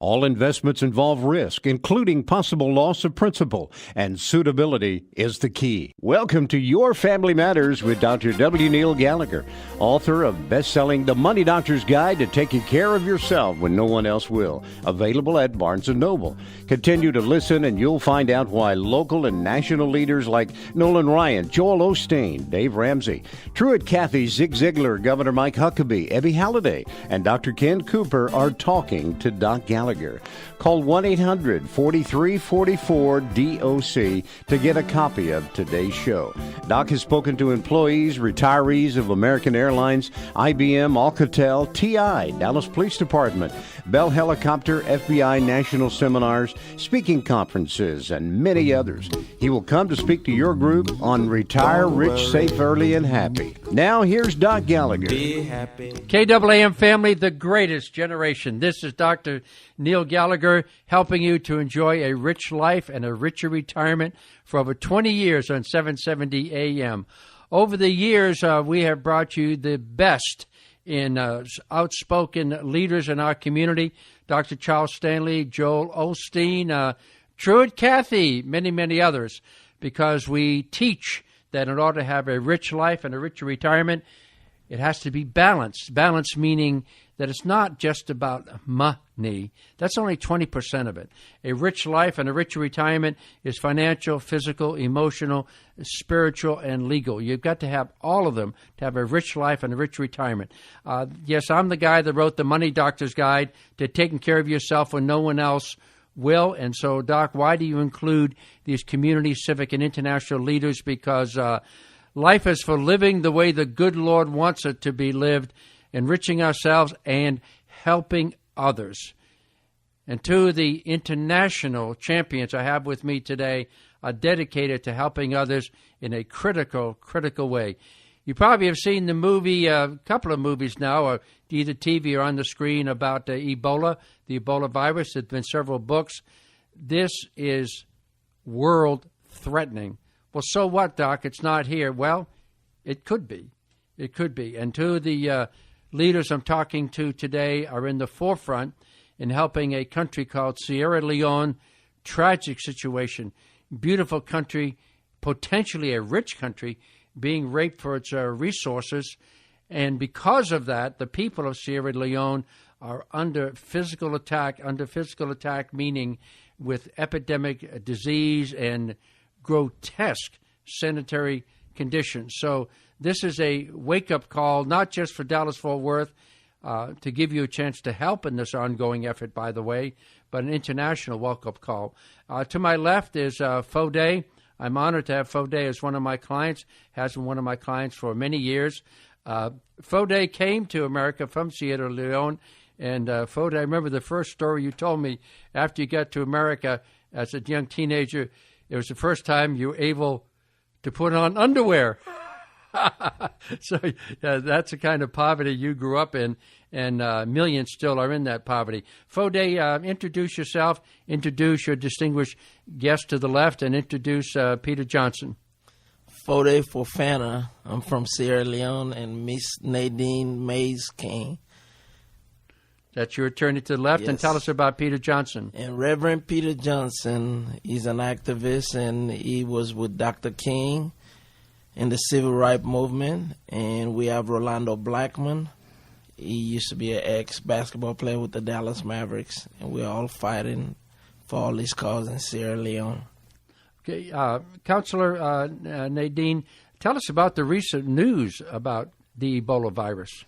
All investments involve risk, including possible loss of principal, and suitability is the key. Welcome to Your Family Matters with Dr. W. Neil Gallagher, author of best-selling The Money Doctor's Guide to Taking Care of Yourself When No One Else Will, available at Barnes & Noble. Continue to listen and you'll find out why local and national leaders like Nolan Ryan, Joel Osteen, Dave Ramsey, Truett Cathy, Zig Ziglar, Governor Mike Huckabee, Ebby Halliday, and Dr. Ken Cooper are talking to Doc Gallagher. Call 1-800-4344-DOC to get a copy of today's show. Doc has spoken to employees, retirees of American Airlines, IBM, Alcatel, TI, Dallas Police Department, Bell Helicopter, FBI National Seminars, speaking conferences, and many others. He will come to speak to your group on Retire Rich, Safe, Early, and Happy. Now, here's Doc Gallagher. Be happy. KAAM family, the greatest generation. This is Dr. Neil Gallagher helping you to enjoy a rich life and a richer retirement for over 20 years on 770 AM. Over the years, we have brought you the best in outspoken leaders in our community. Dr. Charles Stanley, Joel Osteen, Truett Cathy, many, many others, because we teach that in order to have a rich life and a richer retirement, it has to be balanced. Balance meaning that it's not just about money. That's only 20% of it. A rich life and a richer retirement is financial, physical, emotional, spiritual, and legal. You've got to have all of them to have a rich life and a rich retirement. Yes, I'm the guy that wrote the Money Doctor's Guide to Taking Care of Yourself When No One Else Will. And so, Doc, why do you include these community, civic, and international leaders? Because life is for living the way the good Lord wants it to be lived, enriching ourselves and helping others. And two of the international champions I have with me today are dedicated to helping others in a critical way. You probably have seen the movie, a couple of movies now, or either TV or on the screen, about Ebola, the Ebola virus. There have been several books. This is world-threatening. Well, so what, Doc? It's not here. Well, it could be. It could be. And two of the leaders I'm talking to today are in the forefront in helping a country called Sierra Leone. Tragic situation. Beautiful country, potentially a rich country, being raped for its resources. And because of that, the people of Sierra Leone are under physical attack, meaning with epidemic disease and grotesque sanitary conditions. So this is a wake-up call, not just for Dallas-Fort Worth, to give you a chance to help in this ongoing effort, by the way, but an international wake-up call. To my left is Fode. I'm honored to have Fode as one of my clients, has been one of my clients for many years. Fode came to America from Sierra Leone, and Fode, I remember the first story you told me after you got to America as a young teenager. It was the first time you were able to put on underwear. So that's the kind of poverty you grew up in, and millions still are in that poverty. Fode, introduce yourself, introduce your distinguished guest to the left, and introduce Peter Johnson. Fode Fofana. I'm from Sierra Leone, and Miss Nadine Mays King. That's your attorney to the left. Yes. And tell us about Peter Johnson. And Reverend Peter Johnson, he's an activist, and he was with Dr. King in the civil rights movement. And we have Rolando Blackman. He used to be an ex-basketball player with the Dallas Mavericks, and we're all fighting for all these causes in Sierra Leone. Okay, Counselor Nadine, tell us about the recent news about the Ebola virus.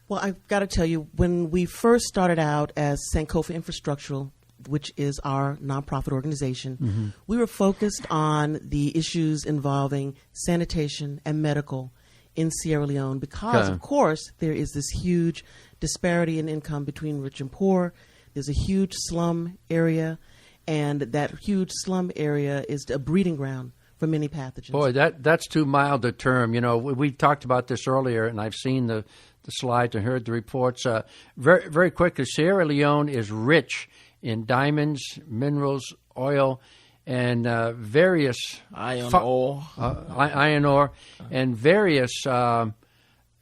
Well, I've got to tell you, when we first started out as Sankofa Infrastructural, which is our nonprofit organization, we were focused on the issues involving sanitation and medical in Sierra Leone because, of course, there is this huge disparity in income between rich and poor. There's a huge slum area, and that huge slum area is a breeding ground for many pathogens. Boy, that's too mild a term. You know, we talked about this earlier, and I've seen the slides and heard the reports. Very, very quickly, Sierra Leone is rich in diamonds, minerals, oil, and various iron ore, and various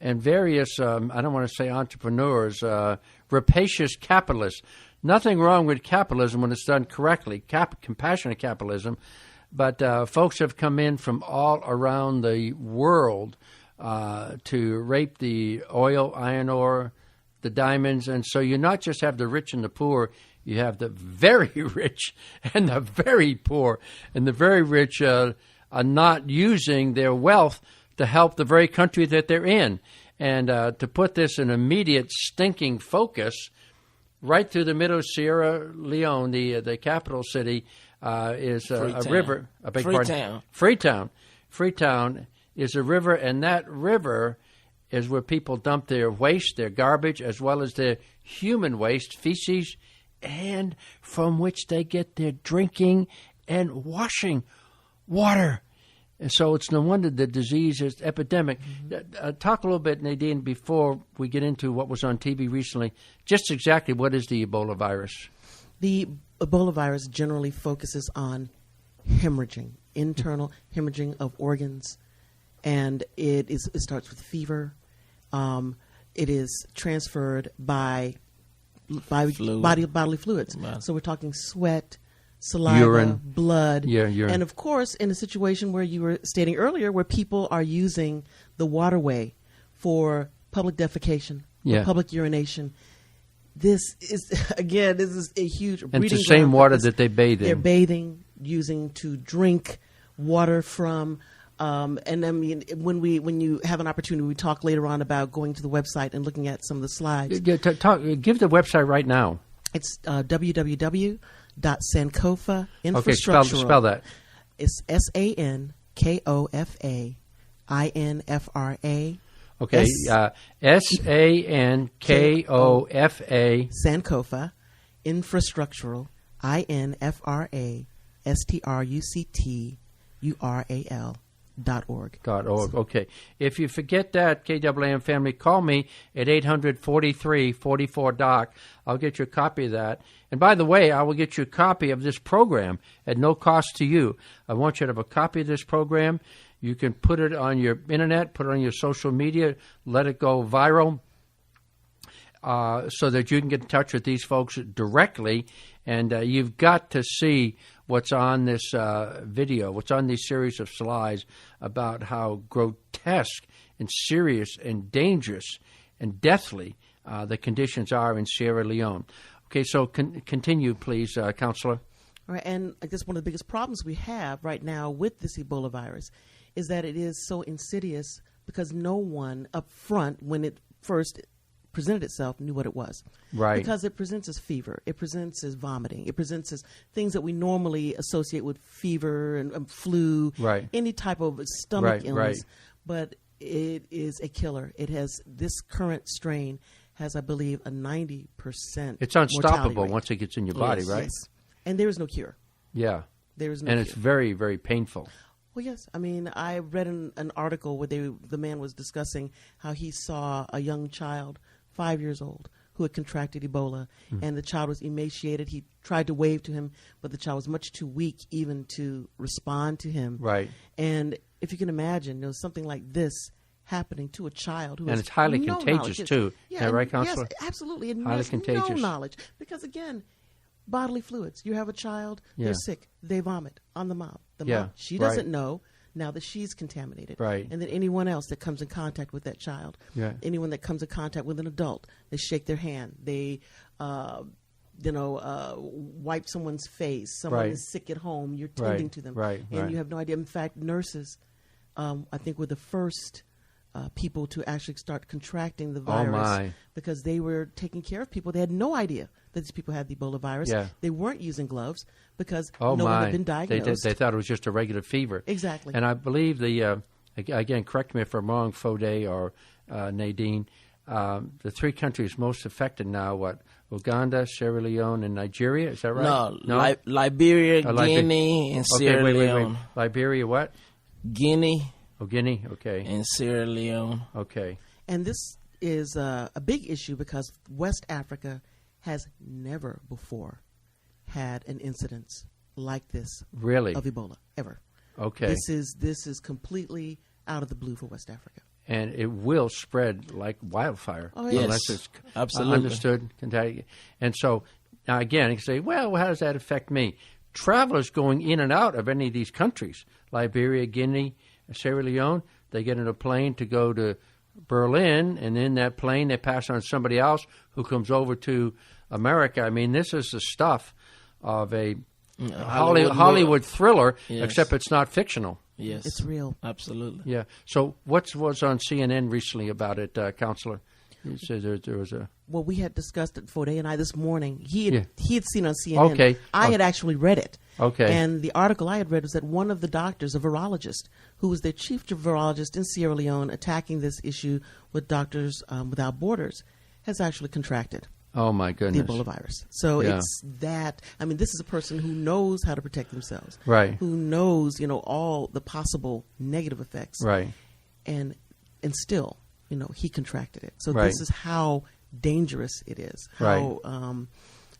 I don't want to say entrepreneurs, rapacious capitalists. nothing wrong with capitalism when it's done correctly, compassionate capitalism. But folks have come in from all around the world to rape the oil, iron ore, the diamonds. And so you not just have the rich and the poor, you have the very rich and the very poor. And the very rich are not using their wealth to help the very country that they're in. And to put this in immediate stinking focus, right through the middle of Sierra Leone, the capital city, is a river. I beg your pardon? Freetown. Freetown is a river, and that river is where people dump their waste, their garbage, as well as their human waste, feces, and from which they get their drinking and washing water. And so it's no wonder the disease is epidemic. Talk a little bit, Nadine, before we get into what was on TV recently, just exactly what is the Ebola virus? The Ebola virus generally focuses on hemorrhaging, internal hemorrhaging of organs, and it starts with fever. It is transferred by bodily fluids. Wow. So we're talking sweat, saliva, urine, blood, urine. And of course, in a situation where you were stating earlier, where people are using the waterway for public defecation, for public urination. This is a huge breeding ground. And it's the same water that they bathe in. They're bathing, using to drink water from. And I mean, when you have an opportunity, we talk later on about going to the website and looking at some of the slides. Give the website right now. It's www.Sankofa Infrastructural. Okay, spell that. It's SANKOFA INFRA. Okay, SANKOFA. Sankofa Infrastructural INFRASTRUCTURAL.org. Okay. If you forget that, KWAM family, call me at 800-43-44-DOC. I'll get you a copy of that. And by the way, I will get you a copy of this program at no cost to you. I want you to have a copy of this program. You can put it on your internet, put it on your social media, let it go viral so that you can get in touch with these folks directly. And you've got to see what's on this video, what's on this series of slides about how grotesque and serious and dangerous and deathly the conditions are in Sierra Leone. Okay, so continue, please, Counselor. All right, and I guess one of the biggest problems we have right now with this Ebola virus is that it is so insidious because no one up front, when it first presented itself, knew what it was. Right. Because it presents as fever. It presents as vomiting. It presents as things that we normally associate with fever and flu, any type of stomach illness. But it is a killer. It has, this current strain has, I believe, a 90% It's unstoppable rate. once it gets in your body, right? Yes. And there is no cure. Yeah. There is no And cure. it's very, very painful. Well, yes. I mean, I read an article where the man was discussing how he saw a young child, 5 years old, who had contracted Ebola, and the child was emaciated. He tried to wave to him, but the child was much too weak even to respond to him. Right. And if you can imagine, something like this happening to a child who has it's highly no contagious, knowledge. too. Yeah, Is that right, Counselor? Yes, absolutely. And Highly has contagious. no knowledge. Because, again, bodily fluids. You have a child, they're sick, they vomit on the mom. She doesn't know now that she's contaminated. Right. And then anyone else that comes in contact with that child, anyone that comes in contact with an adult, they shake their hand, they wipe someone's face, someone is sick at home, you're tending to them, and you have no idea. In fact, nurses, I think, were the first people to actually start contracting the virus because they were taking care of people. They had no idea that these people had the Ebola virus. They weren't using gloves because no one had been diagnosed. They thought it was just a regular fever. Exactly. And I believe again, correct me if I'm wrong, Fode or Nadine, the three countries most affected now, Uganda, Sierra Leone, and Nigeria, is that right? No? Liberia, Guinea, and Sierra Leone. Wait. Liberia what? Guinea. Oh, Guinea, okay. And Sierra Leone. Okay. And this is a big issue because West Africa has never before had an incidence like this of Ebola, ever. Okay. This is completely out of the blue for West Africa. And it will spread like wildfire unless it's absolutely understood. And so Now, again, you can say, well, how does that affect me? Travelers going in and out of any of these countries, Liberia, Guinea, Sierra Leone, they get in a plane to go to Berlin, and in that plane they pass on somebody else who comes over to America. I mean, this is the stuff of a Hollywood thriller, yes. except it's not fictional. Yes. It's real. Absolutely. Yeah. So what was on CNN recently about it, Counselor? You said there was a... Well, we had discussed it, Fode and I, this morning. He had seen on CNN. Okay. I had actually read it. Okay. And the article I had read was that one of the doctors, a virologist, who was their chief virologist in Sierra Leone, attacking this issue with Doctors Without Borders, has actually contracted Oh, my goodness. the Ebola virus. So Yeah. it's that. I mean, this is a person who knows how to protect themselves. Right. Who knows, all the possible negative effects. Right. And still, he contracted it. So Right. this is how dangerous it is. How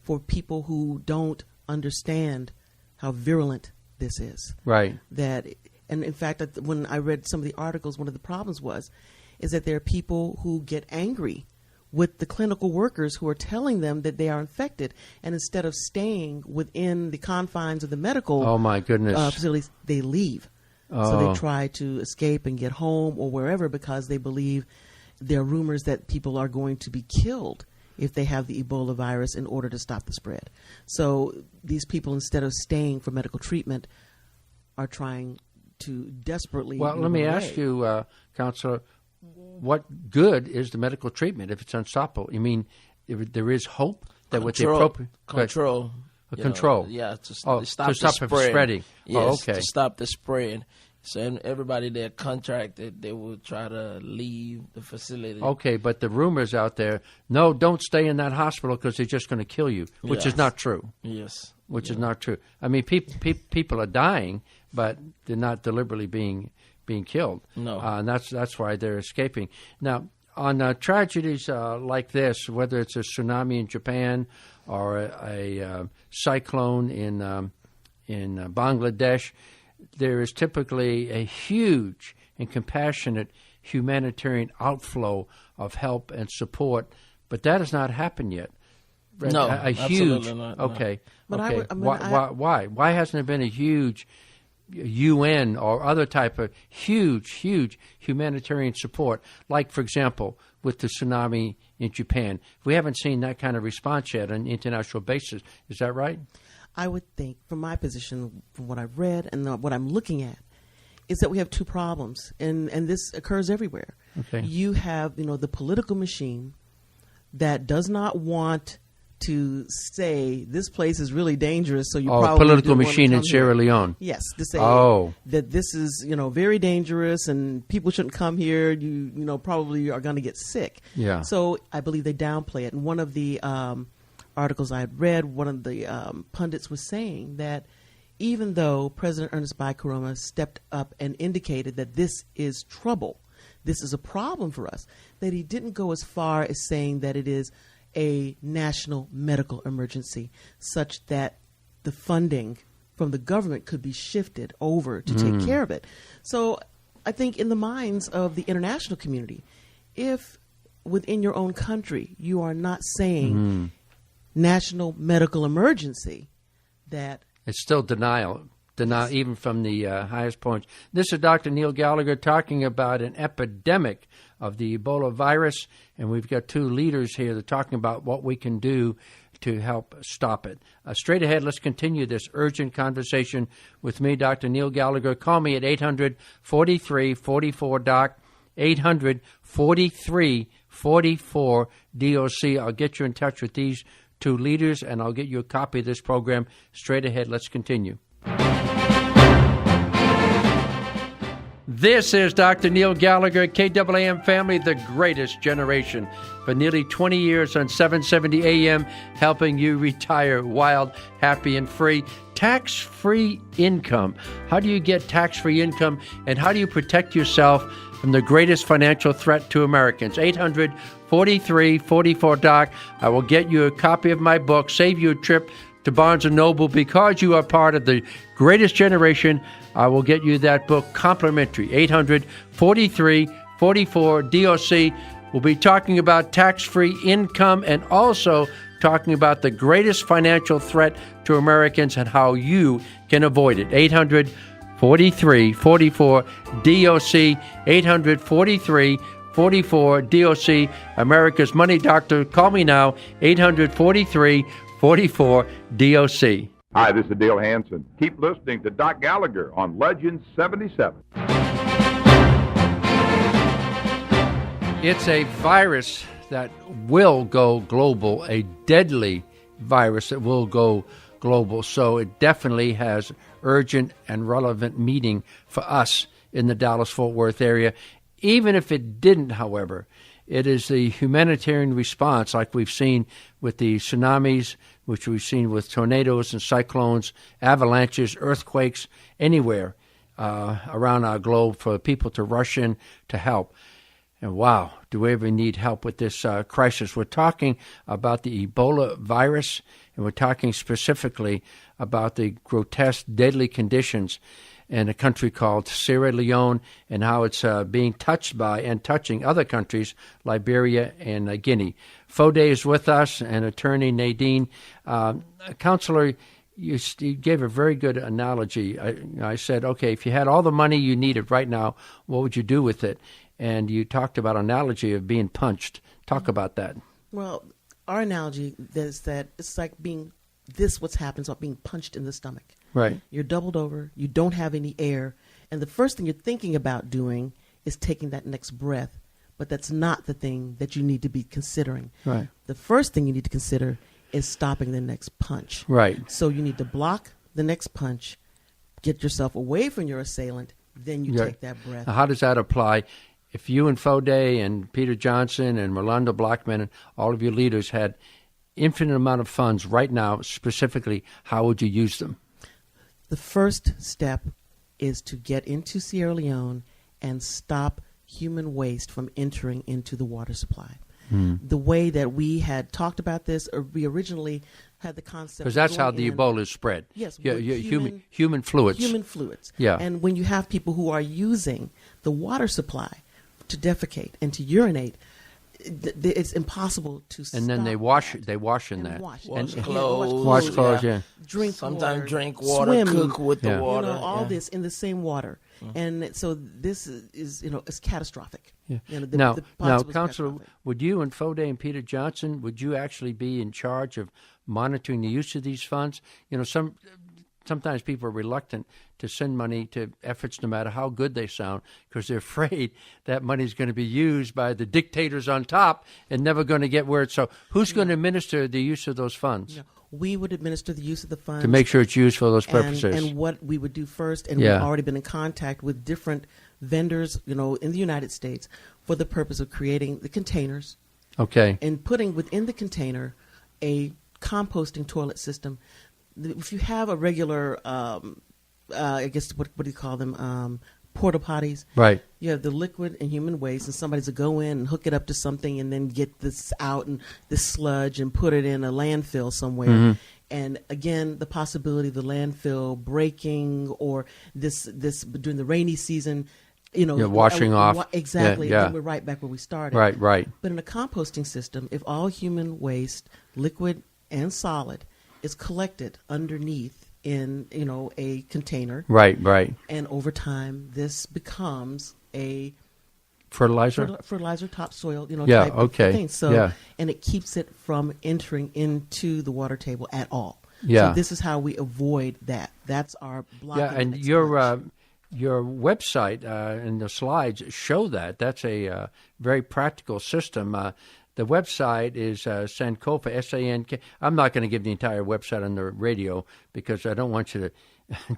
for people who don't understand how virulent this is. Right. And in fact, when I read some of the articles, one of the problems is that there are people who get angry with the clinical workers who are telling them that they are infected, and instead of staying within the confines of the medical Oh, my goodness. facilities, they leave. So Oh. they try to escape and get home or wherever because they believe there are rumors that people are going to be killed if they have the Ebola virus in order to stop the spread. So these people, instead of staying for medical treatment, are trying to desperately Well, move let me away. ask you, Counselor, what good is the medical treatment if it's unstoppable? You mean if there is hope that with the appropriate control, control? to Oh, stop to stop the it from spreading. Yes, Oh, okay. to stop the spread. So everybody that contracted, they will try to leave the facility. Okay, but the rumors out there, no, don't stay in that hospital because they're just going to kill you, which is Yes. not true. Yes. Which is not true. I mean, people are dying, but they're not deliberately being killed. No. And that's why they're escaping. Now, on tragedies like this, whether it's a tsunami in Japan or a cyclone in Bangladesh, there is typically a huge and compassionate humanitarian outflow of help and support, but that has not happened yet. No, a huge. absolutely not, no. Okay. But okay. I mean, Why hasn't there been a huge UN or other type of huge humanitarian support, like, for example, with the tsunami in Japan? We haven't seen that kind of response yet on an international basis. Is that right? I would think, from my position, from what I've read and what I'm looking at, is that we have two problems, and this occurs everywhere. Okay. You have, the political machine that does not want to say this place is really dangerous, so you probably political don't wanna machine in come Sierra here. Leone. Yes, to say Oh. that this is very dangerous and people shouldn't come here. You probably are going to get sick. Yeah. So I believe they downplay it. And one of the articles I had read, one of the pundits was saying that even though President Ernest Bai Koroma stepped up and indicated that this is trouble, this is a problem for us, that he didn't go as far as saying that it is a national medical emergency, such that the funding from the government could be shifted over to take care of it. So I think in the minds of the international community, if within your own country you are not saying national medical emergency, that It's still denial, even from the highest points. This is Dr. Neil Gallagher talking about an epidemic of the Ebola virus, and we've got two leaders here that are talking about what we can do to help stop it. Straight ahead, let's continue this urgent conversation with me, Dr. Neil Gallagher. Call me at 800-43-44-DOC, 800-43-44-DOC. I'll get you in touch with these two leaders, and I'll get you a copy of this program. Straight ahead, let's continue. This is Dr. Neil Gallagher, KAAM Family, the greatest generation. For nearly 20 years on 770 AM, helping you retire wild, happy, and free. Tax-free income. How do you get tax-free income, and how do you protect yourself from the greatest financial threat to Americans? 800-43-44-DOC. I will get you a copy of my book, Save You a Trip to Barnes & Noble. Because you are part of the greatest generation, I will get you that book complimentary. 800-43-44-DOC. We'll be talking about tax-free income and also talking about the greatest financial threat to Americans and how you can avoid it. 800-43-44-DOC, 800-43-44-DOC, America's Money Doctor. Call me now, 800-43-44-DOC. Hi, this is Dale Hansen. Keep listening to Doc Gallagher on Legend 77. It's a virus that will go global, a deadly virus that will go global. So it definitely has urgent and relevant meaning for us in the Dallas-Fort Worth area. Even if it didn't, however, it is the humanitarian response like we've seen with the tsunamis, which we've seen with tornadoes and cyclones, avalanches, earthquakes, anywhere around our globe for people to rush in to help. And wow, do we ever need help with this crisis? We're talking about the Ebola virus, and we're talking specifically about the grotesque, deadly conditions in a country called Sierra Leone and how it's being touched by and touching other countries, Liberia and Guinea. Fode is with us, and attorney Nadine. Counselor, you gave a very good analogy. I said, okay, if you had all the money you needed right now, what would you do with it? And you talked about an analogy of being punched. Talk about that. Well, our analogy is that it's like what's happened is like being punched in the stomach. Right. You're doubled over. You don't have any air. And the first thing you're thinking about doing is taking that next breath. But that's not the thing that you need to be considering. Right. The first thing you need to consider is stopping the next punch. Right. So you need to block the next punch, get yourself away from your assailant, then you take that breath. Now, how does that apply? If you and Fode and Peter Johnson and Rolando Blackman and all of your leaders had infinite amount of funds right now, specifically, how would you use them? The first step is to get into Sierra Leone and stop human waste from entering into the water supply. The way that we had talked about this, or we originally had the concept. Because that's how the Ebola is spread. Yes. Human fluids. Human fluids. Yeah. And when you have people who are using the water supply to defecate and to urinate, it's impossible to stop. And then they wash in that. Wash clothes, yeah. Sometimes drink water, swim, cook with the water. All this in the same water. And so this is it's catastrophic. Yeah. The now, Counselor, would you and Fode and Peter Johnson, would you actually be in charge of monitoring the use of these funds? Sometimes people are reluctant to send money to efforts no matter how good they sound because they're afraid that money is going to be used by the dictators on top and never going to get where it's. So who's going to administer the use of those funds? We would administer the use of the funds. To make sure it's used for those purposes. And what we would do first, and we've already been in contact with different vendors, in the United States for the purpose of creating the containers. Okay. And putting within the container a composting toilet system. If you have a regular, I guess, what do you call them, porta potties? Right. You have the liquid and human waste, and somebody's to go in and hook it up to something and then get this out and this sludge and put it in a landfill somewhere. Mm-hmm. And again, the possibility of the landfill breaking or this during the rainy season, washing off. Exactly. Yeah. And we're right back where we started. Right. But in a composting system, if all human waste, liquid and solid, is collected underneath in a container. Right. And over time, this becomes a fertilizer topsoil, yeah, type okay. of thing. So, and it keeps it from entering into the water table at all. Yeah. So this is how we avoid that. That's our blocking. Yeah, and your website and the slides show that. That's a very practical system. The website is Sankofa, S-A-N-K. I'm not going to give the entire website on the radio because I don't want you to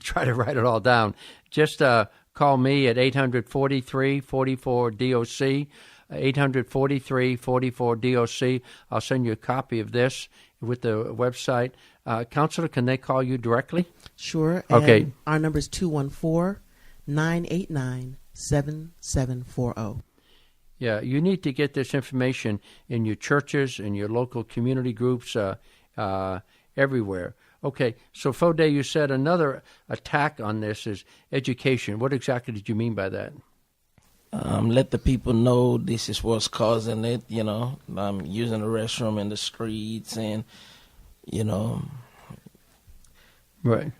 try to write it all down. Just call me at 800-43-44-DOC, 800-43-44-DOC. I'll send you a copy of this with the website. Counselor, can they call you directly? Sure. Okay. And our number is 214-989-7740. Yeah, you need to get this information in your churches, in your local community groups, everywhere. Okay, so Fode, you said another attack on this is education. What exactly did you mean by that? let the people know this is what's causing it. I'm using the restroom in the streets, and Right.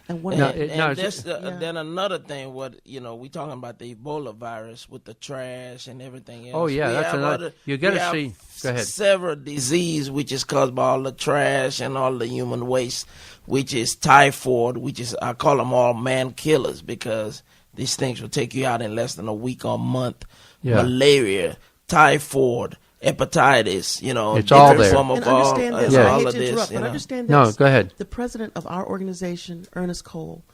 And one then another thing, we talking about the Ebola virus with the trash and everything else. Oh yeah, that's another. You got to see. Go ahead. Several disease which is caused by all the trash and all the human waste, which is typhoid, which is, I call them all man killers, because these things will take you out in less than a week or a month. Yeah. Malaria, typhoid, hepatitis, it's all there. Form of and understand this. Yeah. I hate to interrupt, but understand this. No, go ahead. The president of our organization, Ernest Cole,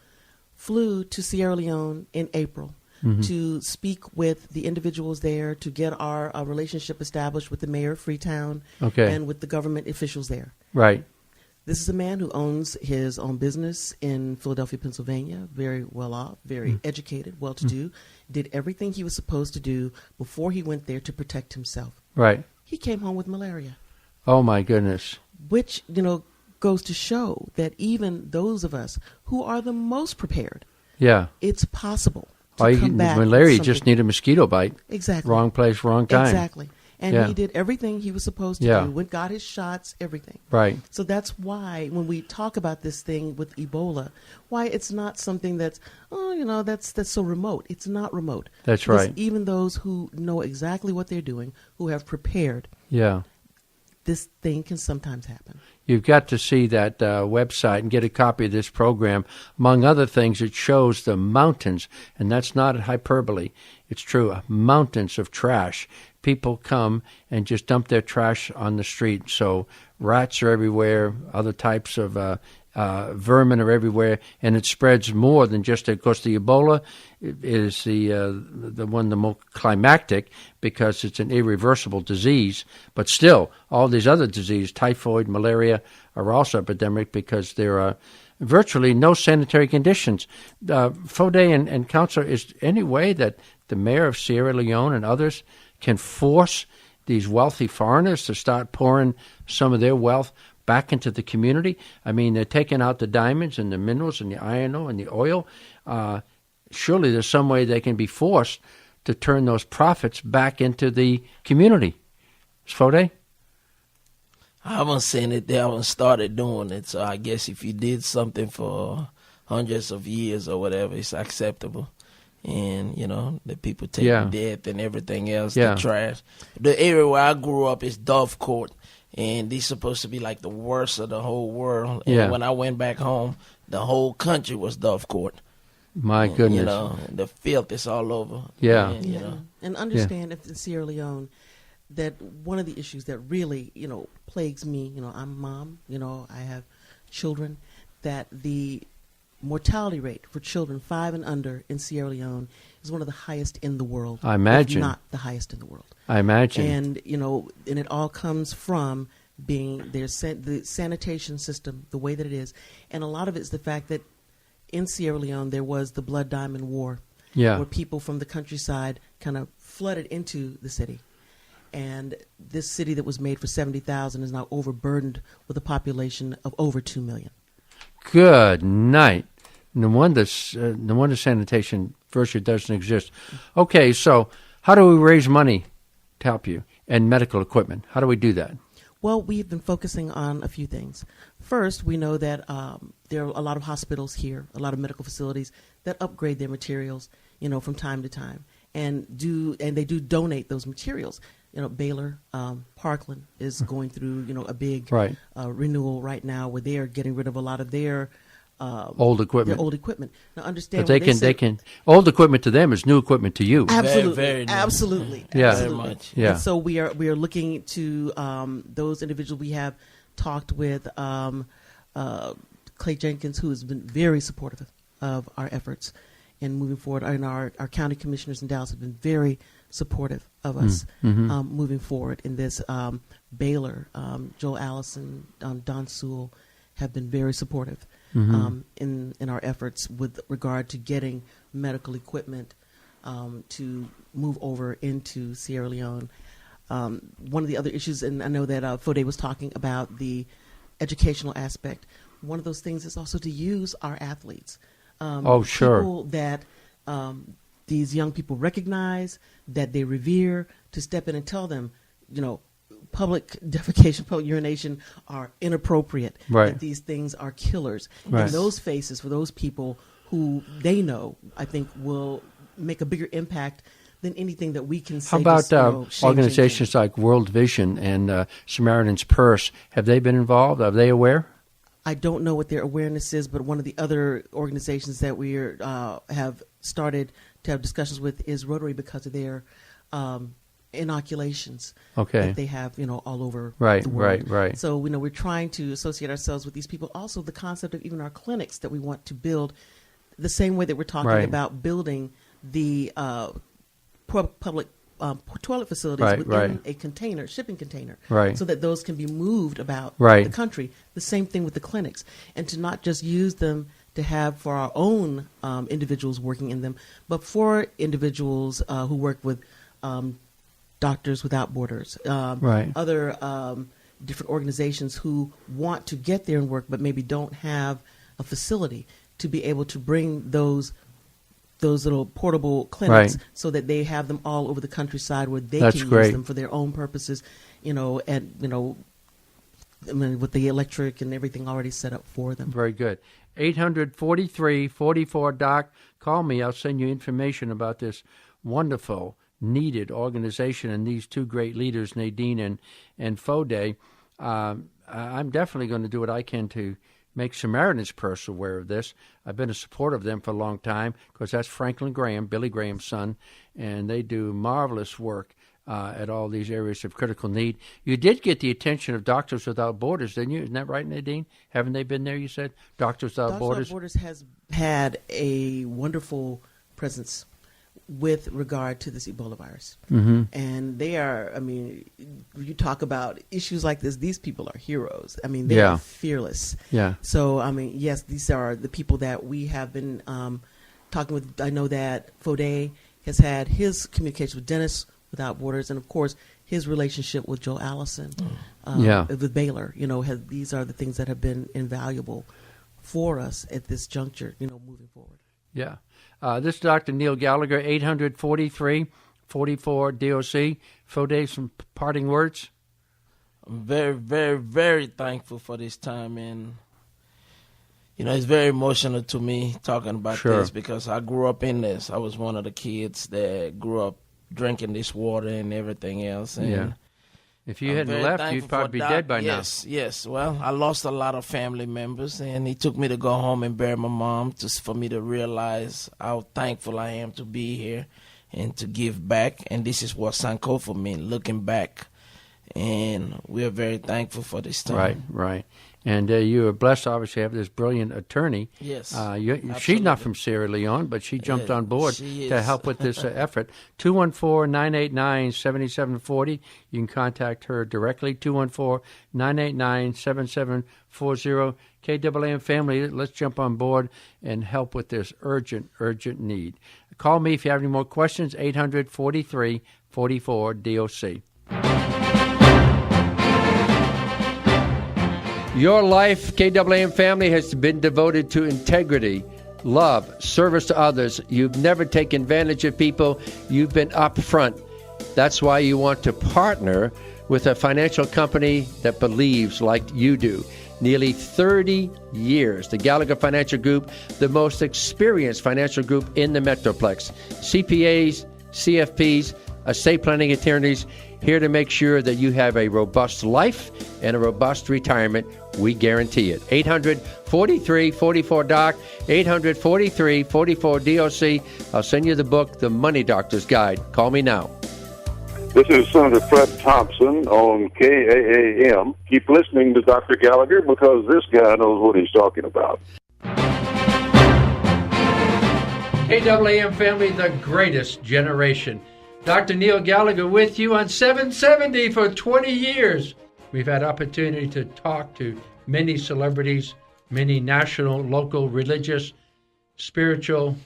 flew to Sierra Leone in April to speak with the individuals there, to get our relationship established with the mayor of Freetown and with the government officials there. Right. This is a man who owns his own business in Philadelphia, Pennsylvania, very well off, very educated, well-to-do, did everything he was supposed to do before he went there to protect himself. Right. He came home with malaria. Oh, my goodness. Which, goes to show that even those of us who are the most prepared, it's possible to come back. Malaria, you just need a mosquito bite. Exactly. Wrong place, wrong time. Exactly. And he did everything he was supposed to do. Got his shots, everything. Right. So that's why when we talk about this thing with Ebola, why it's not something that's, that's so remote. It's not remote. That's because right. even those who know exactly what they're doing, who have prepared, this thing can sometimes happen. You've got to see that website and get a copy of this program. Among other things, it shows the mountains, and that's not hyperbole. It's true, mountains of trash. People come and just dump their trash on the street. So rats are everywhere, other types of vermin are everywhere, and it spreads more than just, of course, the Ebola is the one the most climactic because it's an irreversible disease. But still, all these other diseases, typhoid, malaria, are also epidemic because there are virtually no sanitary conditions. Fode and Council, is any way that the mayor of Sierra Leone and others can force these wealthy foreigners to start pouring some of their wealth back into the community? I mean, they're taking out the diamonds and the minerals and the iron ore and the oil. Surely there's some way they can be forced to turn those profits back into the community. Fode? I haven't seen it. They haven't started doing it. So I guess if you did something for hundreds of years or whatever, it's acceptable. And, the people take death and everything else, the trash. The area where I grew up is Dove Court, and these supposed to be like the worst of the whole world. And when I went back home, the whole country was Dove Court. My goodness. The filth is all over. Yeah. And understand if in Sierra Leone that one of the issues that really, plagues me, I'm a mom, I have children, that the mortality rate for children 5 and under in Sierra Leone is one of the highest in the world. I imagine. If not the highest in the world. I imagine. And, and it all comes from being the sanitation system, the way that it is. And a lot of it is the fact that in Sierra Leone there was the Blood Diamond War, where people from the countryside kind of flooded into the city. And this city that was made for 70,000 is now overburdened with a population of over 2 million. Good night. No wonder sanitation virtually doesn't exist. Okay, so how do we raise money to help you and medical equipment? How do we do that? Well, we've been focusing on a few things. First, we know that there are a lot of hospitals here, a lot of medical facilities that upgrade their materials, from time to time, and they do donate those materials. Baylor, Parkland is going through, a big renewal right now where they are getting rid of a lot of their old equipment. Now, understand, but they can. Old equipment to them is new equipment to you. Absolutely, very absolutely, yeah, very much. Yeah. And so we are looking to those individuals. We have talked with Clay Jenkins, who has been very supportive of our efforts in moving forward, and our county commissioners in Dallas have been very supportive of us moving forward in this. Baylor, Joel Allison, Don Sewell have been very supportive in our efforts with regard to getting medical equipment to move over into Sierra Leone. One of the other issues, and I know that Fode was talking about the educational aspect, one of those things is also to use our athletes. Sure. People that these young people recognize, that they revere, to step in and tell them, public defecation, public urination are inappropriate, Right. that these things are killers. Right. And those faces for those people who they know, I think, will make a bigger impact than anything that we can say. How about shame, organizations like World Vision and Samaritan's Purse? Have they been involved? Are they aware? I don't know what their awareness is, but one of the other organizations that we have started to have discussions with is Rotary, because of their inoculations that they have, all over the world. Right. So, we're trying to associate ourselves with these people. Also, the concept of even our clinics that we want to build, the same way that we're talking about building the public toilet facilities within a container, shipping container, so that those can be moved about the country. The same thing with the clinics, and to not just use them to have for our own individuals working in them, but for individuals who work with Doctors Without Borders, other different organizations who want to get there and work, but maybe don't have a facility to be able to bring those little portable clinics, so that they have them all over the countryside where they can use them for their own purposes, with the electric and everything already set up for them. Very good. 800-43-44-DOC. Call me. I'll send you information about this wonderful, needed organization and these two great leaders, Nadine and Fode. I'm definitely going to do what I can to make Samaritan's Purse aware of this. I've been a supporter of them for a long time, because that's Franklin Graham, Billy Graham's son, and they do marvelous work at all these areas of critical need. You did get the attention of Doctors Without Borders, didn't you? Isn't that right, Nadine? Haven't they been there, you said? Doctors Without Borders? Doctors Without Borders has had a wonderful presence with regard to this Ebola virus. Mm-hmm. And they are, you talk about issues like this, these people are heroes. They are fearless. Yeah. So, yes, these are the people that we have been talking with. I know that Fode has had his communication with Dennis Without Borders, and of course his relationship with Joe Allison with Baylor. These are the things that have been invaluable for us at this juncture, moving forward. Yeah. This is Dr. Neil Gallagher, 800-43-44-DOC. Fode, some parting words? I'm very, very, very thankful for this time, and it's very emotional to me talking about this, because I grew up in this. I was one of the kids that grew up drinking this water and everything else. And if you hadn't left, you'd probably be dead by now. Yes. Well, I lost a lot of family members, and it took me to go home and bury my mom just for me to realize how thankful I am to be here and to give back. And this is what Sankofa means, looking back. And we are very thankful for this time. Right. And you are blessed, obviously, to have this brilliant attorney. Yes. She's not from Sierra Leone, but she jumped on board to help with this effort. 214-989-7740. You can contact her directly, 214-989-7740. KAAM family, let's jump on board and help with this urgent need. Call me if you have any more questions, 800-43-44-DOC. Your life, KAAM family, has been devoted to integrity, love, service to others. You've never taken advantage of people. You've been upfront. That's why you want to partner with a financial company that believes like you do. Nearly 30 years, the Gallagher Financial Group, the most experienced financial group in the Metroplex. CPAs, CFPs, estate planning attorneys, here to make sure that you have a robust life and a robust retirement. We guarantee it. 800-43-44-DOC, 800-43-44-DOC. I'll send you the book, The Money Doctor's Guide. Call me now. This is Senator Fred Thompson on KAAM. Keep listening to Dr. Gallagher, because this guy knows what he's talking about. KAAM family, the greatest generation. Dr. Neil Gallagher with you on 770 for 20 years. We've had opportunity to talk to many celebrities, many national, local, religious, spiritual,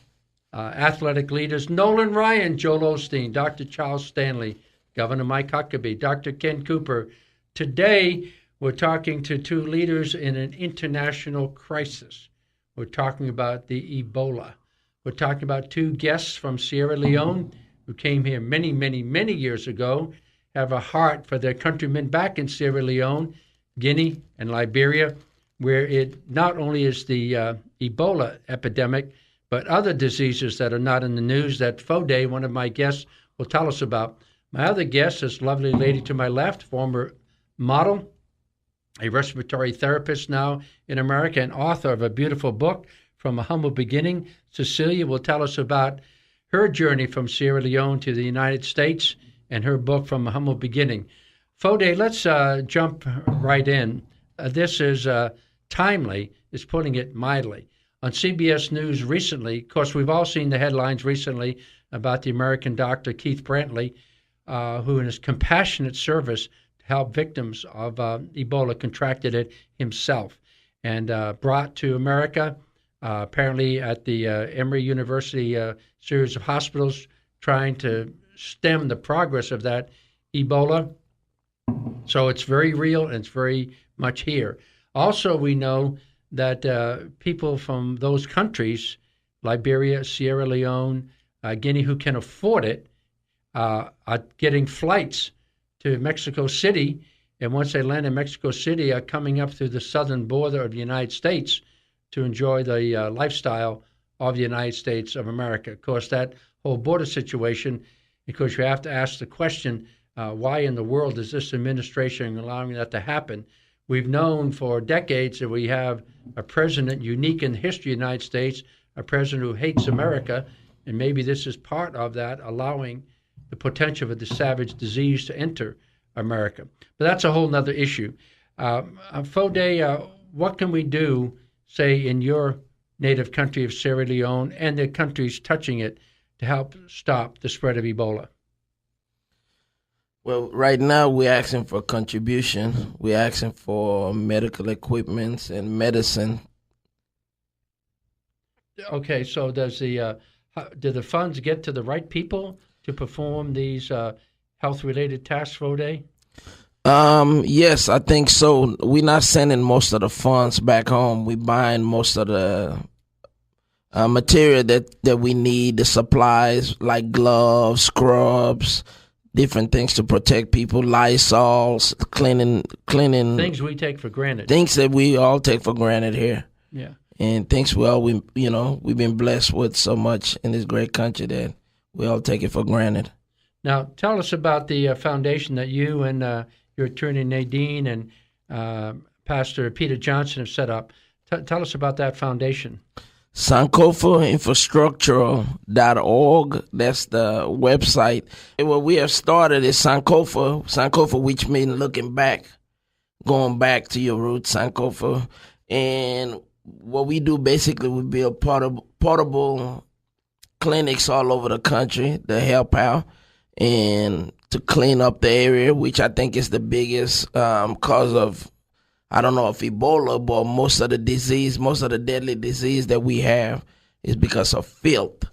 athletic leaders. Nolan Ryan, Joel Osteen, Dr. Charles Stanley, Governor Mike Huckabee, Dr. Ken Cooper. Today, we're talking to two leaders in an international crisis. We're talking about the Ebola We're talking about two guests from Sierra Leone who came here many, many, many years ago, have a heart for their countrymen back in Sierra Leone, Guinea, and Liberia, where it not only is the Ebola epidemic, but other diseases that are not in the news that Fode, one of my guests, will tell us about. My other guest is a lovely lady to my left, former model, a respiratory therapist now in America, and author of a beautiful book, From a Humble Beginning. Cecilia will tell us about her journey from Sierra Leone to the United States and her book, From a Humble Beginning. Fode, let's jump right in. This is timely, is putting it mildly. On CBS News recently, of course, we've all seen the headlines recently about the American doctor Keith Brantley, who in his compassionate service to help victims of Ebola contracted it himself and brought to America, apparently at the Emory University series of hospitals, trying to stem the progress of that Ebola. So it's very real and it's very much here. Also, we know that people from those countries, Liberia, Sierra Leone, Guinea, who can afford it, are getting flights to Mexico City, and once they land in Mexico City, are coming up through the southern border of the United States to enjoy the lifestyle of the United States of America. Of course, that whole border situation, because you have to ask the question, why in the world is this administration allowing that to happen? We've known for decades that we have a president unique in the history of the United States, a president who hates America, and maybe this is part of that, allowing the potential of the savage disease to enter America. But that's a whole nother issue. Fode, what can we do, say, in your native country of Sierra Leone and the countries touching it to help stop the spread of Ebola? Well, right now we're asking for contribution. We're asking for medical equipment and medicine. Okay, so do the funds get to the right people to perform these health-related tasks, Fode? Yes, I think so. We're not sending most of the funds back home. We're buying most of the material that we need, the supplies like gloves, scrubs, different things to protect people, Lysols, cleaning. Things we take for granted. Things that we all take for granted here. Yeah. And things we've been blessed with so much in this great country that we all take it for granted. Now, tell us about the foundation that you and your attorney Nadine and Pastor Peter Johnson have set up. Tell us about that foundation. Sankofa Infrastructural.org. That's the website. What we have started is Sankofa, which means looking back, going back to your roots, Sankofa. And what we do basically, we build portable clinics all over the country to help out and to clean up the area, which I think is the biggest cause of, I don't know if Ebola, but most of the deadly disease that we have is because of filth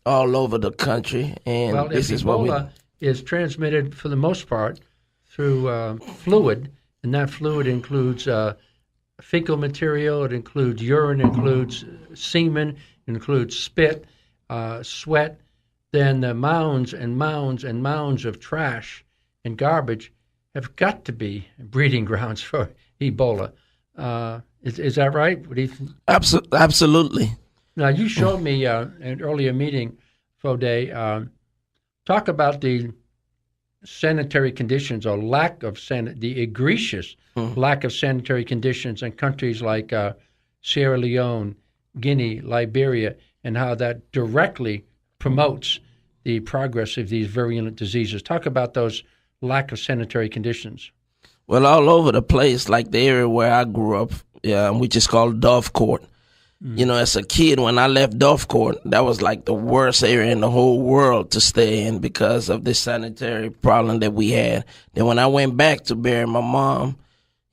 all over the country. And well, this is Ebola what is transmitted for the most part through fluid, and that fluid includes fecal material, it includes urine, it includes semen, it includes spit, sweat. Then the mounds and mounds and mounds of trash and garbage have got to be breeding grounds for Ebola. Is that right? What do you think? Absolutely. Now, you showed me an earlier meeting, Fode, talk about the sanitary conditions or lack of the egregious lack of sanitary conditions in countries like Sierra Leone, Guinea, Liberia, and how that directly promotes the progress of these virulent diseases. Talk about those lack of sanitary conditions. Well, all over the place, like the area where I grew up, which is called Dove Court. You know, as a kid, when I left Dove Court, that was like the worst area in the whole world to stay in because of the sanitary problem that we had. Then when I went back to bury my mom,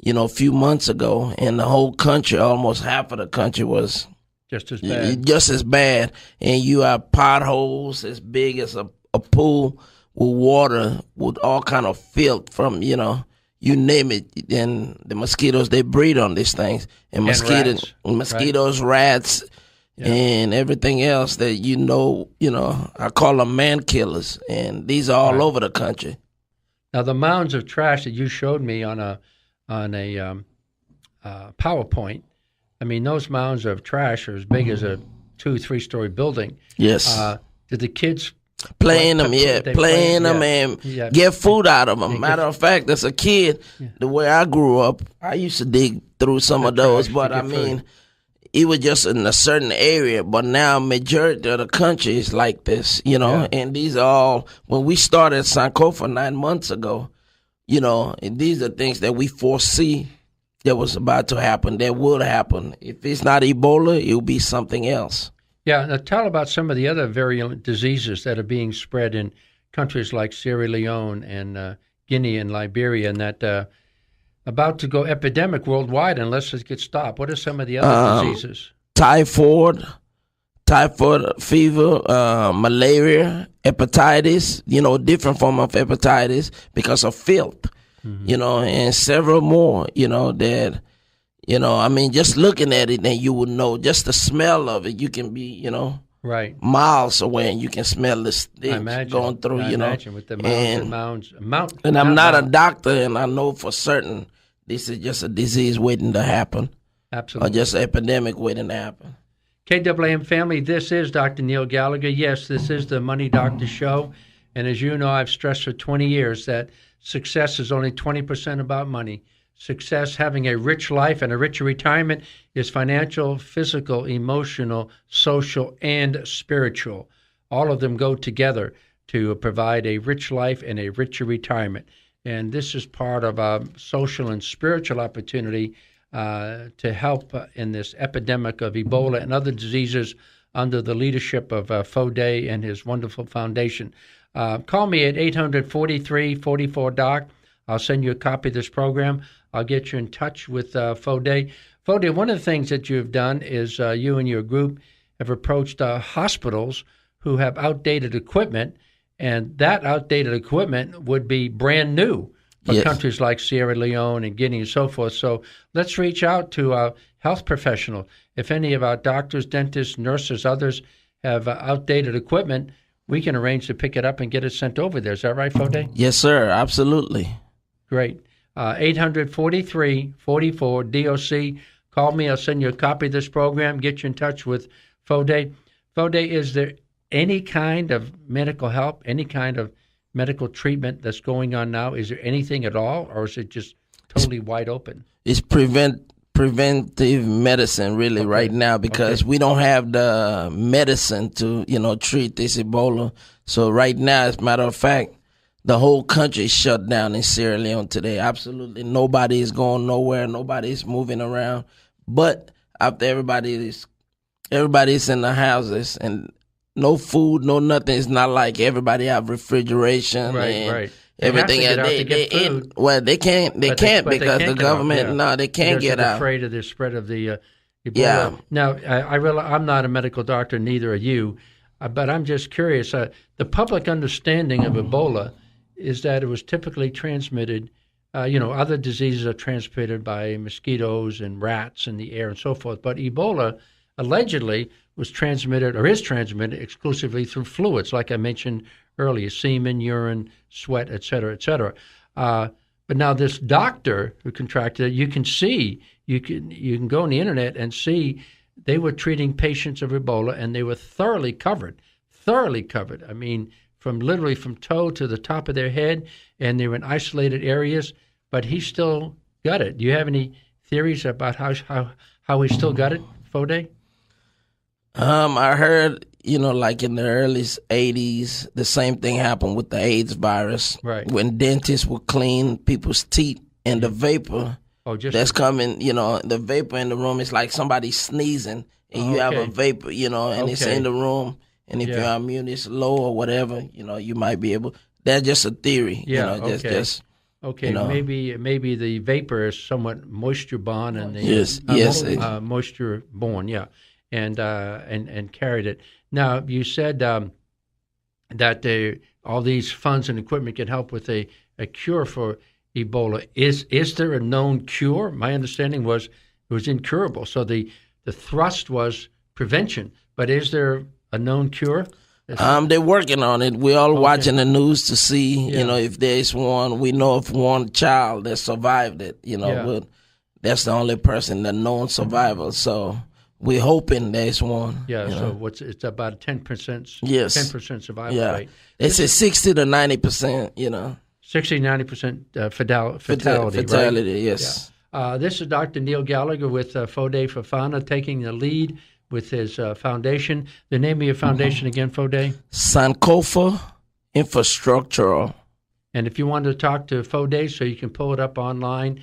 a few months ago, and the whole country, almost half of the country was just as bad. Just as bad. And you have potholes as big as a pool with water, with all kind of filth from, you name it. And the mosquitoes, they breed on these things. And mosquitoes, rats, and everything else that I call them man killers, and these are all over the country. Now, the mounds of trash that you showed me on a PowerPoint, I mean, those mounds of trash are as big as a 2-3-story building. Yes. Did the kids play in them? Yeah, play in them and get food out of them. Matter of fact, as a kid, the way I grew up, I used to dig through some of those, but I mean, it was just in a certain area. But now, majority of the country is like this, and these are all, when we started Sankofa 9 months ago, and these are things that we foresee that was about to happen, that would happen. If it's not Ebola, it will be something else. Yeah, now tell about some of the other virulent diseases that are being spread in countries like Sierra Leone and Guinea and Liberia, and that about to go epidemic worldwide unless it gets stopped. What are some of the other diseases? Typhoid fever, malaria, hepatitis, different form of hepatitis because of filth, and several more, that, I mean, just looking at it, and you would know, just the smell of it, you can be, miles away, and you can smell this thing going through, Imagine with the mounds and I'm not a doctor, and I know for certain this is just a disease waiting to happen. Absolutely. Or just an epidemic waiting to happen. KWAM family, this is Dr. Neil Gallagher. Yes, this is the Money Doctor Show. And as you know, I've stressed for 20 years that success is only 20% about money. Success, having a rich life and a richer retirement, is financial, physical, emotional, social, and spiritual. All of them go together to provide a rich life and a richer retirement. And this is part of a social and spiritual opportunity to help in this epidemic of Ebola and other diseases under the leadership of Fode and his wonderful foundation. Call me at 800-43-44-DOC. I'll send you a copy of this program. I'll get you in touch with Fode. Fode, one of the things that you've done is you and your group have approached hospitals who have outdated equipment, and that outdated equipment would be brand new for countries like Sierra Leone and Guinea and so forth. So let's reach out to a health professional. If any of our doctors, dentists, nurses, others have outdated equipment, we can arrange to pick it up and get it sent over there. Is that right, Fode? Yes, sir. Absolutely. Great. 800-43-44-DOC. Call me. I'll send you a copy of this program, get you in touch with Fode. Fode, is there any kind of medical help, any kind of medical treatment that's going on now? Is there anything at all, or is it just totally wide open? It's preventive medicine really right now, because we don't have the medicine to, treat this Ebola. So right now, as a matter of fact, the whole country is shut down in Sierra Leone today. Absolutely nobody is going nowhere. Nobody is moving around. But after everybody's in the houses and no food, no nothing. It's not like everybody have refrigeration and everything. They can't because the government. They can't get out. Afraid of the spread of the Ebola. Yeah. Now I realize I'm not a medical doctor, neither are you, but I'm just curious. The public understanding of Ebola is that it was typically transmitted. Other diseases are transmitted by mosquitoes and rats in the air and so forth, but Ebola allegedly was transmitted or is transmitted exclusively through fluids, like I mentioned earlier, semen, urine, sweat, et cetera, et cetera. But now this doctor who contracted it, you can go on the internet and see they were treating patients of Ebola, and they were thoroughly covered. I mean, literally from toe to the top of their head, and they were in isolated areas, but he still got it. Do you have any theories about how he still got it, Fode? I heard, like in the early 80s, the same thing happened with the AIDS virus. Right. When dentists would clean people's teeth, and the vapor that's coming, the vapor in the room is like somebody sneezing, and you have a vapor, and it's in the room. And if your immune is low or whatever, you might be able. That's just a theory. Maybe the vapor is somewhat moisture borne, and moisture borne. Yeah. And carried it. Now, you said that all these funds and equipment can help with a cure for Ebola. Is there a known cure? My understanding was it was incurable. So the thrust was prevention. But is there a known cure? They're working on it. We're all watching the news to see, Yeah. if there's one. We know of one child that survived it, but that's the only person that known survivor. So we're hoping there's one. Yeah. So it's about a 10%. Yes. 10% survival rate. They say 60 to 90%. 60-90% fatality. Fatality, right? yes. Yeah. This is Dr. Neil Gallagher with Fode Fafana taking the lead with his foundation. The name of your foundation again, Fode? Sankofa Infrastructural. And if you want to talk to Fode so you can pull it up online,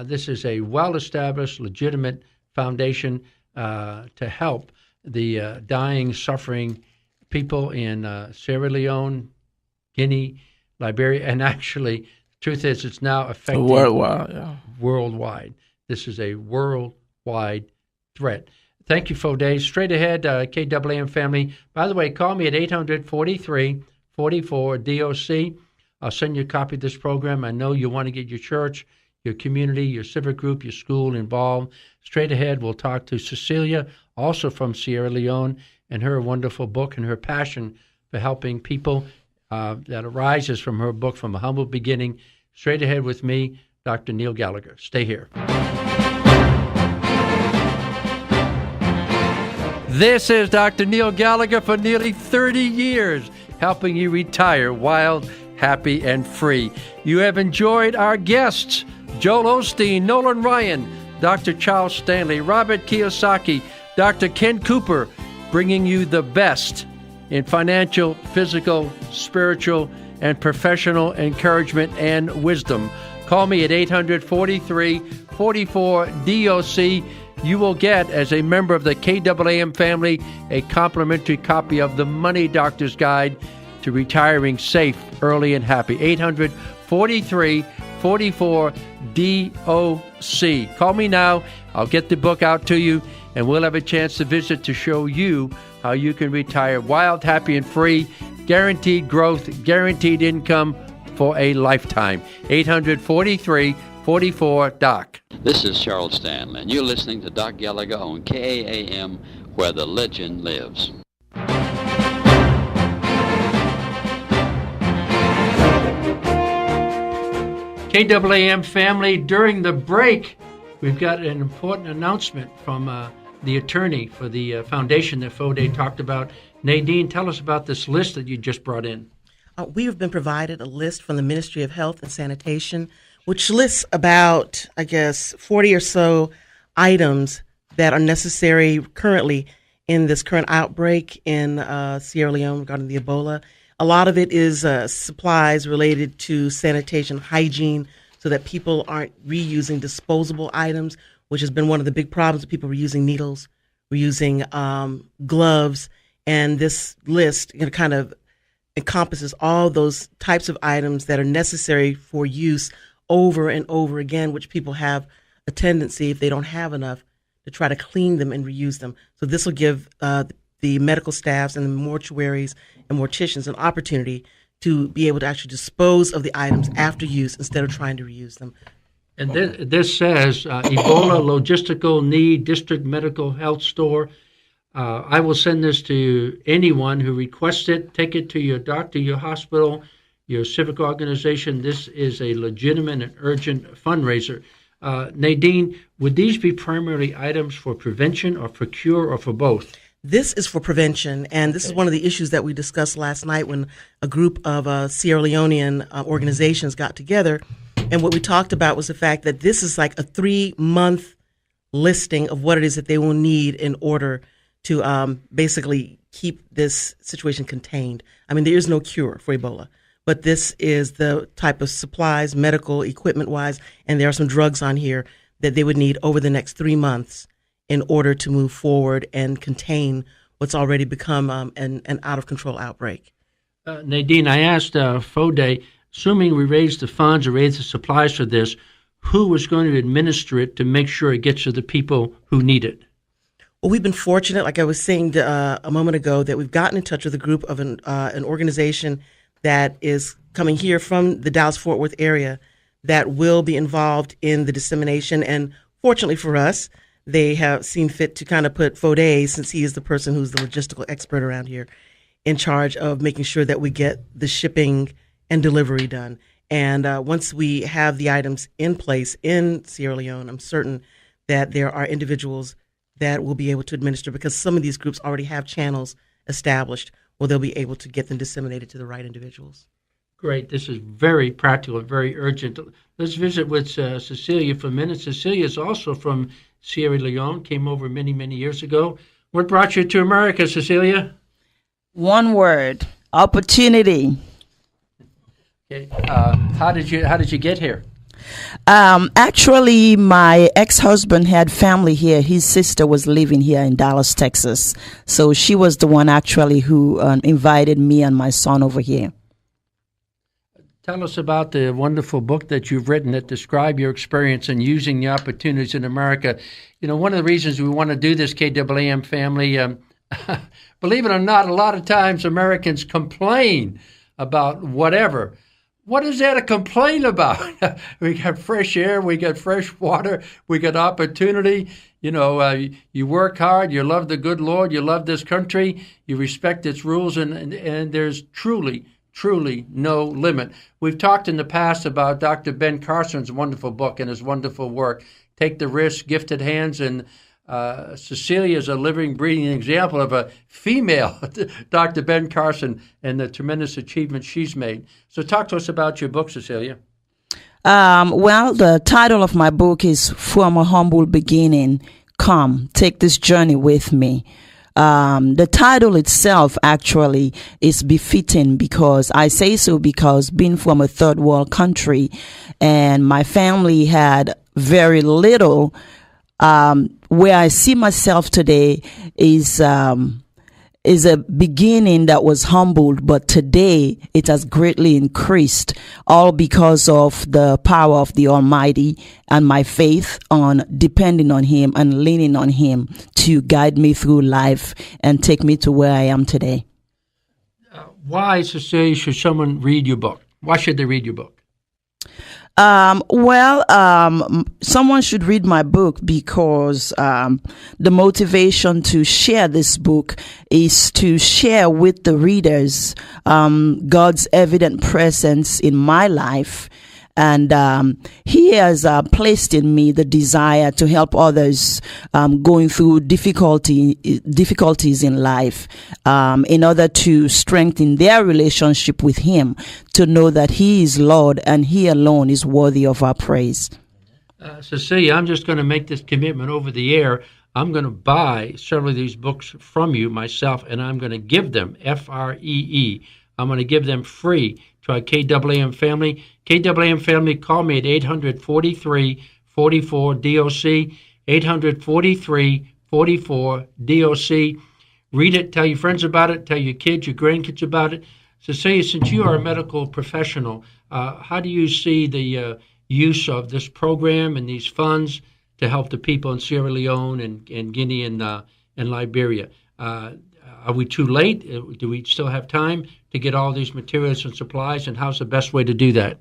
this is a well-established, legitimate foundation to help the dying, suffering people in Sierra Leone, Guinea, Liberia, and actually, truth is, it's now affecting worldwide. This is a worldwide threat. Thank you, Fode. Straight ahead, KAAM family. By the way, call me at 800-43-44-DOC. I'll send you a copy of this program. I know you want to get your church, your community, your civic group, your school involved. Straight ahead, we'll talk to Cecilia, also from Sierra Leone, and her wonderful book and her passion for helping people that arises from her book, From a Humble Beginning. Straight ahead with me, Dr. Neil Gallagher. Stay here. This is Dr. Neil Gallagher for nearly 30 years, helping you retire wild, happy, and free. You have enjoyed our guests, Joel Osteen, Nolan Ryan, Dr. Charles Stanley, Robert Kiyosaki, Dr. Ken Cooper, bringing you the best in financial, physical, spiritual, and professional encouragement and wisdom. Call me at 800-43-44-DOC. You will get, as a member of the KAAM family, a complimentary copy of the Money Doctor's Guide to Retiring Safe, Early, and Happy. 800-43-44-DOC. Call me now. I'll get the book out to you, and we'll have a chance to visit to show you how you can retire wild, happy, and free. Guaranteed growth, guaranteed income for a lifetime. 800-43-44-DOC. This is Charles Stanley, and you're listening to Doc Gallagher on KAAM, where the legend lives. KAAM family, during the break, we've got an important announcement from the attorney for the foundation that Fode talked about. Nadine, tell us about this list that you just brought in. We have been provided a list from the Ministry of Health and Sanitation, which lists about, 40 or so items that are necessary currently in this current outbreak in Sierra Leone regarding the Ebola. A lot of it is supplies related to sanitation, hygiene, so that people aren't reusing disposable items, which has been one of the big problems. People were using needles, we're using gloves, and this list kind of encompasses all those types of items that are necessary for use over and over again, which people have a tendency, if they don't have enough, to try to clean them and reuse them. So this will give the medical staffs and the mortuaries and morticians an opportunity to be able to actually dispose of the items after use instead of trying to reuse them. And this says Ebola logistical need district medical health store. I will send this to anyone who requests it. Take it to your doctor, your hospital, your civic organization. This is a legitimate and urgent fundraiser. Nadine, would these be primarily items for prevention or for cure or for both? This is for prevention, and this is one of the issues that we discussed last night when a group of Sierra Leonean organizations got together. And what we talked about was the fact that this is like a 3-month listing of what it is that they will need in order to basically keep this situation contained. I mean, there is no cure for Ebola, but this is the type of supplies, medical equipment-wise, and there are some drugs on here that they would need over the next 3 months in order to move forward and contain what's already become an out-of-control outbreak. Nadine, I asked Fode, assuming we raise the funds or raise the supplies for this, who was going to administer it to make sure it gets to the people who need it? Well, we've been fortunate, like I was saying a moment ago, that we've gotten in touch with a group of an organization that is coming here from the Dallas-Fort Worth area that will be involved in the dissemination. And fortunately for us, they have seen fit to kind of put Fode, since he is the person who's the logistical expert around here, in charge of making sure that we get the shipping and delivery done. And once we have the items in place in Sierra Leone, I'm certain that there are individuals that will be able to administer, because some of these groups already have channels established where they'll be able to get them disseminated to the right individuals. Great. This is very practical and very urgent. Let's visit with Cecilia for a minute. Cecilia is also from Sierra Leone, came over many, many years ago. What brought you to America, Cecilia? One word: opportunity. Okay. How did you get here? Actually, my ex-husband had family here. His sister was living here in Dallas, Texas. So she was the one actually who invited me and my son over here. Tell us about the wonderful book that you've written that describe your experience in using the opportunities in America. You know, one of the reasons we want to do this, KAAM family, believe it or not, a lot of times Americans complain about whatever. What is there to complain about? We got fresh air, we got fresh water, we got opportunity. You know, you work hard, you love the good Lord, you love this country, you respect its rules, and there's truly no limit. We've talked in the past about Dr. Ben Carson's wonderful book and his wonderful work, Take the Risk, Gifted Hands, and Cecilia is a living, breathing example of a female Dr. Ben Carson and the tremendous achievements she's made. So talk to us about your book, Cecilia. Well, the title of my book is From a Humble Beginning, Come, Take This Journey With Me. The title itself actually is befitting, because I say so because being from a third world country and my family had very little, where I see myself today is a beginning that was humbled, but today it has greatly increased, all because of the power of the Almighty and my faith on depending on Him and leaning on Him to guide me through life and take me to where I am today. Why, Cecilia, should someone read your book? Why should they read your book? Someone should read my book because the motivation to share this book is to share with the readers God's evident presence in my life. And He has placed in me the desire to help others going through difficulties in life in order to strengthen their relationship with Him, to know that He is Lord and He alone is worthy of our praise. Cecilia, I'm just going to make this commitment over the air. I'm going to buy several of these books from you myself, and I'm going to give them, Free. I'm going to give them free to our KAAM family. KAAM family, call me at 800-43-44-DOC, 800-43-44-DOC. Read it, tell your friends about it, tell your kids, your grandkids about it. Cecilia, since you are a medical professional, how do you see the use of this program and these funds to help the people in Sierra Leone and Guinea and Liberia? Are we too late? Do we still have time to get all these materials and supplies, and how's the best way to do that?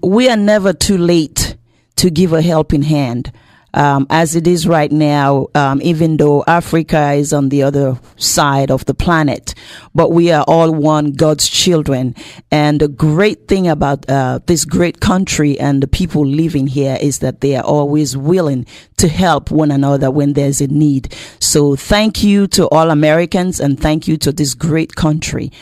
We are never too late to give a helping hand. As it is right now, even though Africa is on the other side of the planet, but we are all one God's children. And the great thing about this great country and the people living here is that they are always willing to help one another when there's a need. So thank you to all Americans, and thank you to this great country.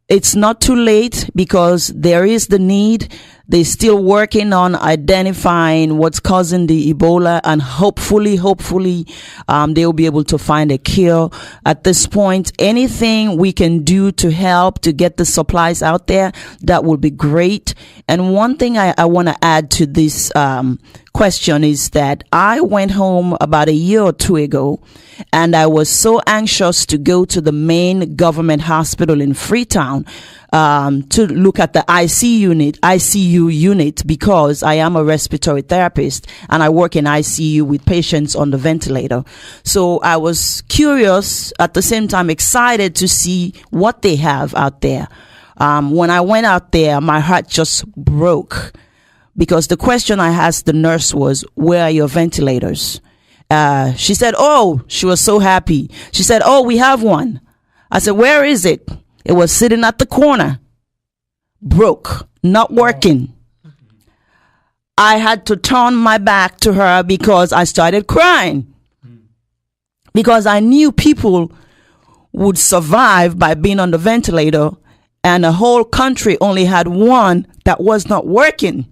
It's not too late because there is the need. They're still working on identifying what's causing the Ebola, and hopefully, they'll be able to find a cure. At this point, anything we can do to help to get the supplies out there, that will be great. And one thing I want to add to this question is that I went home about a year or two ago, and I was so anxious to go to the main government hospital in Freetown to look at the ICU unit, because I am a respiratory therapist and I work in ICU with patients on the ventilator. So I was curious, at the same time excited to see what they have out there. When I went out there, my heart just broke, because the question I asked the nurse was, where are your ventilators? She said, she was so happy. She said, we have one. I said, where is it? It was sitting at the corner, broke, not working. I had to turn my back to her because I started crying. Because I knew people would survive by being on the ventilator, and the whole country only had one that was not working.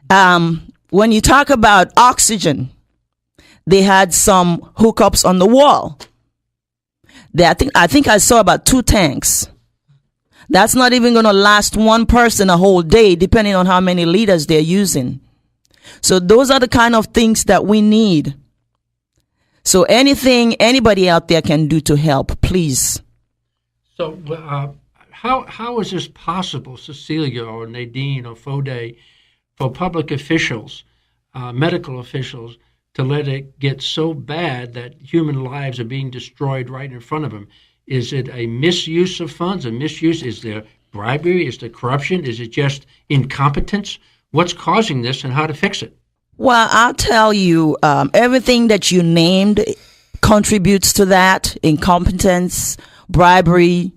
When you talk about oxygen, they had some hookups on the wall. I think I saw about 2 tanks. That's not even going to last one person a whole day, depending on how many liters they're using. So those are the kind of things that we need. So anything anybody out there can do to help, please. So how is this possible, Cecilia or Nadine or Fode, for public officials, medical officials, to let it get so bad that human lives are being destroyed right in front of them? Is it a misuse of funds, a misuse? Is there bribery? Is there corruption? Is it just incompetence? What's causing this and how to fix it? Well, I'll tell you, everything that you named contributes to that. Incompetence, bribery,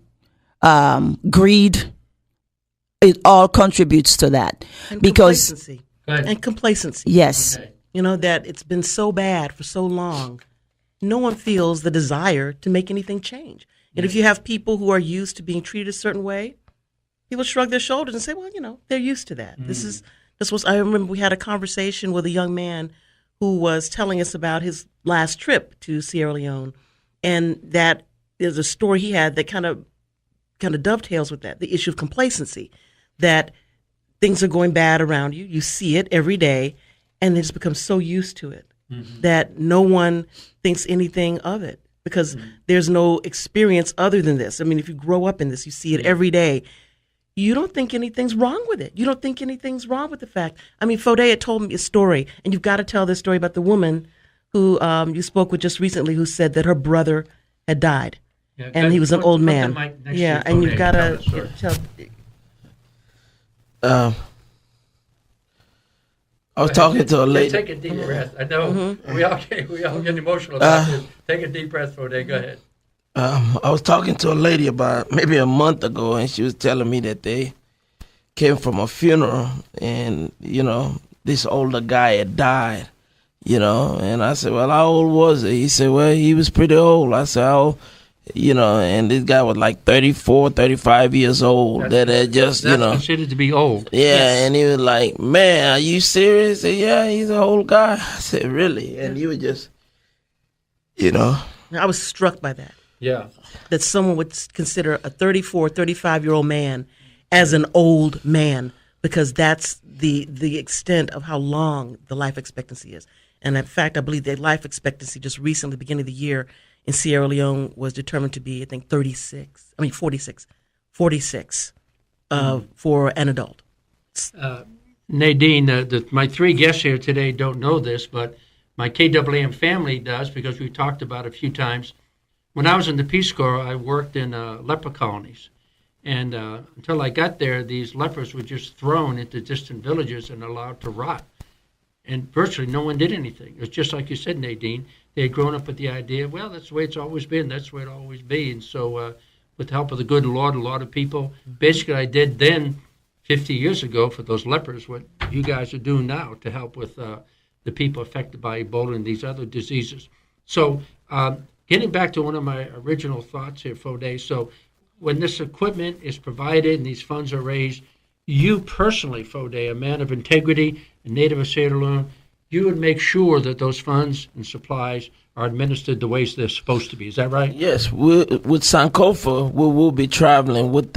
greed, it all contributes to that. And because complacency. And complacency. Yes. Okay. That it's been so bad for so long. No one feels the desire to make anything change. And if you have people who are used to being treated a certain way, people shrug their shoulders and say, well, they're used to that. I remember we had a conversation with a young man who was telling us about his last trip to Sierra Leone. And that is a story he had that kind of dovetails with that, the issue of complacency, that things are going bad around you. You see it every day, and they just become so used to it that no one thinks anything of it because there's no experience other than this. I mean, if you grow up in this, you see it every day. You don't think anything's wrong with it. You don't think anything's wrong with the fact. I mean, Fode had told me a story, and you've got to tell this story about the woman who you spoke with just recently who said that her brother had died. Yeah, and he was an old man. Yeah, and you've got to tell. I was talking to a lady. Take a deep breath. I know we all get emotional about this. Take a deep breath, Fode. Go ahead. I was talking to a lady about maybe a month ago, and she was telling me that they came from a funeral, and this older guy had died, and I said, well, how old was he? He said, well, he was pretty old. I said, how? And this guy was like 34, 35 years old. That's considered to be old. Yeah, yes. And he was like, man, are you serious? I said, yeah, he's an old guy. I said, really? And you were just, I was struck by that. Yeah. That someone would consider a 34, 35-year-old man as an old man because that's the extent of how long the life expectancy is. And in fact, I believe the life expectancy just recently, beginning of the year, in Sierra Leone was determined to be, I think, 46 for an adult. Nadine, my 3 guests here today don't know this, but my KAAM family does because we talked about it a few times. When I was in the Peace Corps, I worked in leper colonies. And until I got there, these lepers were just thrown into distant villages and allowed to rot. And virtually no one did anything. It was just like you said, Nadine. They had grown up with the idea, well, that's the way it's always been. That's the way it'll always be. And so with the help of the good Lord, a lot of people, basically I did then 50 years ago for those lepers what you guys are doing now to help with the people affected by Ebola and these other diseases. So getting back to one of my original thoughts here, Fode, so when this equipment is provided and these funds are raised, you personally, Fode, a man of integrity, a native of Sierra Leone, you would make sure that those funds and supplies are administered the ways they're supposed to be. Is that right? Yes. With Sankofa, we'll be traveling with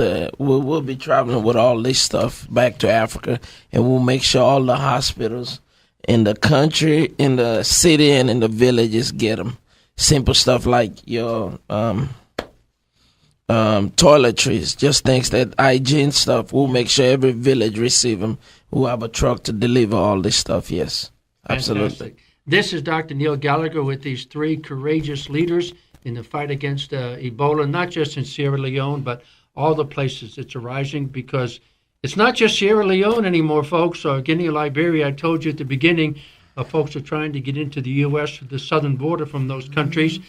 all this stuff back to Africa, and we'll make sure all the hospitals in the country, in the city, and in the villages get them. Simple stuff like your toiletries, just things that hygiene stuff. We'll make sure every village receive them. We'll have a truck to deliver all this stuff. Yes. Absolutely. Fantastic. This is Dr. Neil Gallagher with these 3 courageous leaders in the fight against Ebola, not just in Sierra Leone, but all the places it's arising because It's not just Sierra Leone anymore, folks, or Guinea or Liberia. I told you at the beginning, folks are trying to get into the U.S., the southern border from those countries.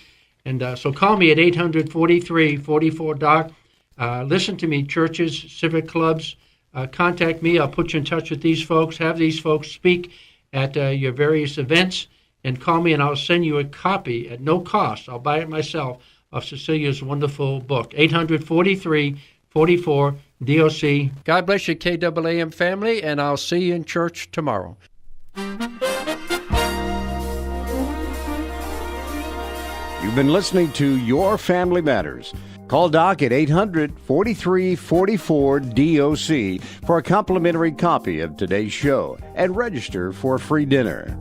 And so call me at 800-43-44-DOC. Listen to me, churches, civic clubs. Contact me. I'll put you in touch with these folks. Have these folks speak at your various events. And call me, and I'll send you a copy at no cost. I'll buy it myself of Cecilia's wonderful book, 800-43-44-DOC. God bless you, KAAM family, and I'll see you in church tomorrow. You've been listening to Your Family Matters. Call Doc at 800-43-44-DOC for a complimentary copy of today's show and register for a free dinner.